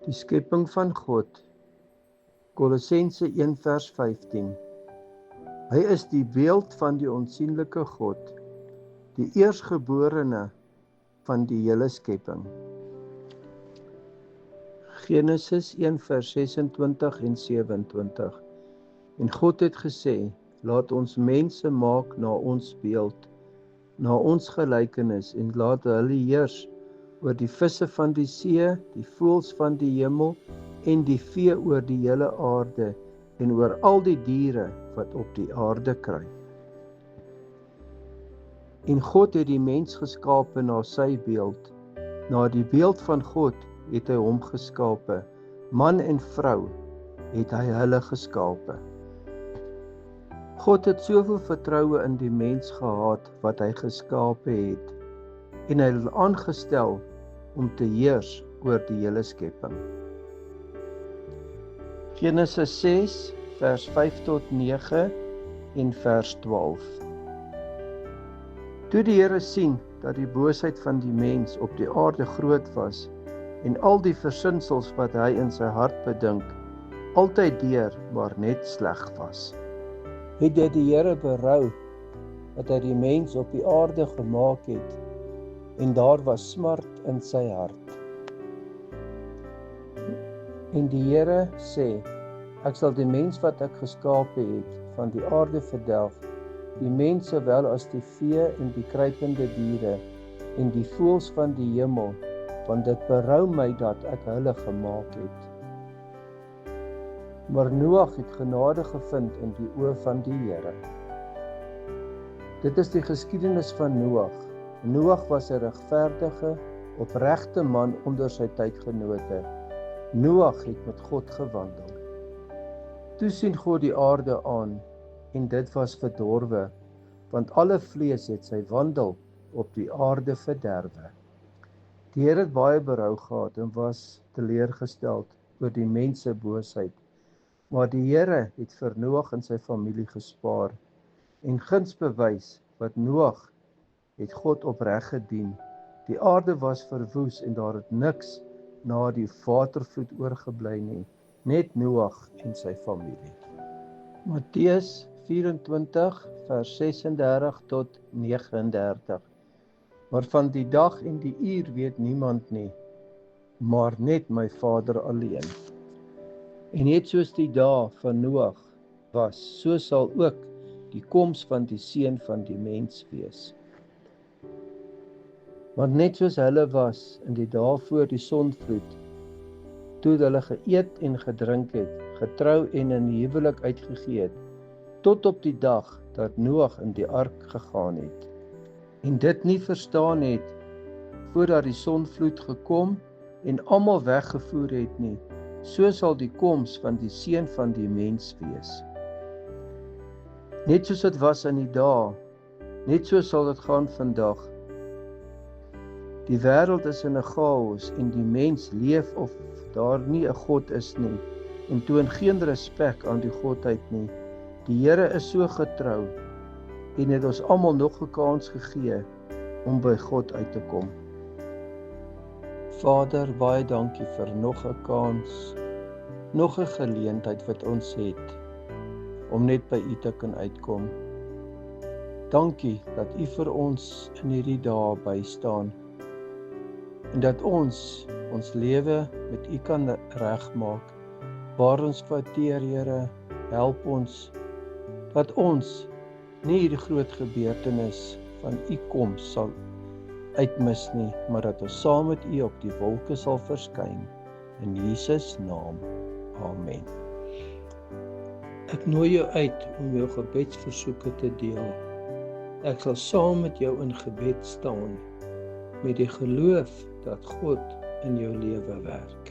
Die skepping van God, Kolossense 1 vers 15. Hy is die beeld van die onsienlike God, die eerstgeborene van die hele skepping. Genesis 1 vers 26 en 27. En God het gesê, laat ons mense maak na ons beeld, na ons gelykenis, en laat hulle heers oor die visse van die see, die voëls van die hemel, en die vee oor die hele aarde, en oor al die diere wat op die aarde kruip. En God het die mens geskape na sy beeld. Na die beeld van God het hy hom geskape. Man en vrou het hy hulle geskape. God het soveel vertroue in die mens gehad wat hy geskape het, en hy het aangestel om te heers oor die hele skepping. Genesis 6 vers 5 tot 9 en vers 12. Toe die Here sien dat die boosheid van die mens op die aarde groot was, en al die versinsels wat hy in sy hart bedink, altyd deur maar net sleg was, het hy die Here berou dat hy die mens op die aarde gemaak het, en daar was smart in sy hart. En die Here sê, ek sal die mens wat ek geskape het, van die aarde verdelg, die mens sowel as die vee en die kruipende diere, en die voëls van die hemel, want dit berou my dat ek hulle gemaak het. Maar Noag het genade gevind in die oë van die Here. Dit is die geskiedenis van Noag. Noag was 'n regverdige, opregte man onder sy tydgenote. Noag het met God gewandel. Toe sien God die aarde aan, en dit was verdorwe, want alle vlees het sy wandel op die aarde verderwe. Die Here het baie berou gehad en was teleurgesteld oor die mens se boosheid. Maar die Here het vir Noag en sy familie gespaar, en guns bewys wat Noag het God opreg gedien. Die aarde was verwoes en daar het niks na die watervloed oorgebly nie, net Noag en sy familie. Matteus 24 vers 36 tot 39. Maar van die dag en die uur weet niemand nie, maar net my Vader alleen. En net soos die dae van Noag was, so sal ook die koms van die Seun van die mens wees. Want net soos hulle was in die dae voor die sonvloed, toe hulle geëet en gedrink het, getrou en in huwelik uitgegee het, tot op die dag dat Noag in die ark gegaan het, en dit nie verstaan het, voordat die sonvloed gekom en almal weggevoer het nie, so sal die koms van die Seun van die mens wees. Net soos dit was in die dae, net so sal dit gaan vandag. Die wêreld is in 'n chaos en die mens leef of daar nie 'n God is nie, en toon geen respek aan die Godheid nie. Die Here is so getrou en het ons almal nog 'n kans gegee om by God uit te kom. Vader, baie dankie vir nog 'n kans, nog 'n geleentheid wat ons het om net by U te kan uitkom. Dankie dat U vir ons in hierdie dae bystaan en dat ons lewe met U kan regmaak. Waar ons verteer, Here, help ons dat ons nie hierdie groot gebeurtenis van U koms sal uitmis nie, maar dat ons saam met U op die wolke sal verskyn. In Jesus naam. Amen. Ek nooi jou uit om jou gebedsversoeke te deel. Ek sal saam met jou in gebed staan, met die geloof dat God in jou lewe werk.